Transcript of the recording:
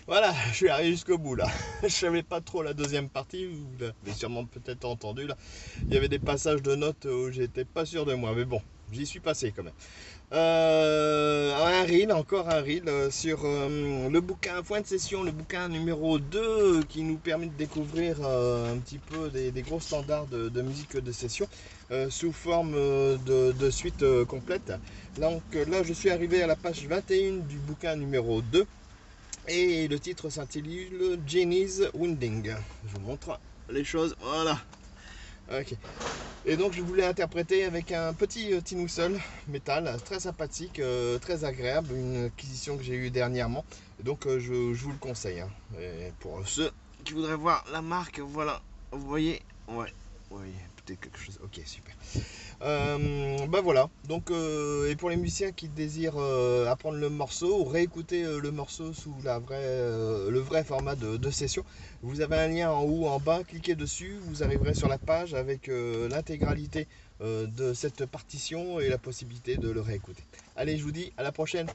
Voilà, je suis arrivé jusqu'au bout là. Je savais pas trop la deuxième partie, vous l'avez sûrement peut-être entendu là. Il y avait des passages de notes où j'étais pas sûr de moi, mais bon, j'y suis passé quand même. Un reel, encore un reel sur le bouquin Point de session, le bouquin numéro 2 qui nous permet de découvrir un petit peu des gros standards de musique de session sous forme de suite complète. Donc là, je suis arrivé à la page 21 du bouquin numéro 2 et le titre s'intitule Jenny's Winding. Je vous montre les choses, voilà. Ok. Et donc je voulais interpréter avec un petit Tinousol métal très sympathique, très agréable, une acquisition que j'ai eue dernièrement. Et donc je vous le conseille, hein. Et pour ceux qui voudraient voir la marque, voilà, vous voyez, ouais, oui, peut-être quelque chose. Ok, super. Bah voilà, donc et pour les musiciens qui désirent apprendre le morceau ou réécouter le morceau sous le vrai format de session, vous avez un lien en haut en bas, cliquez dessus, vous arriverez sur la page avec l'intégralité de cette partition et la possibilité de le réécouter. Allez, je vous dis à la prochaine.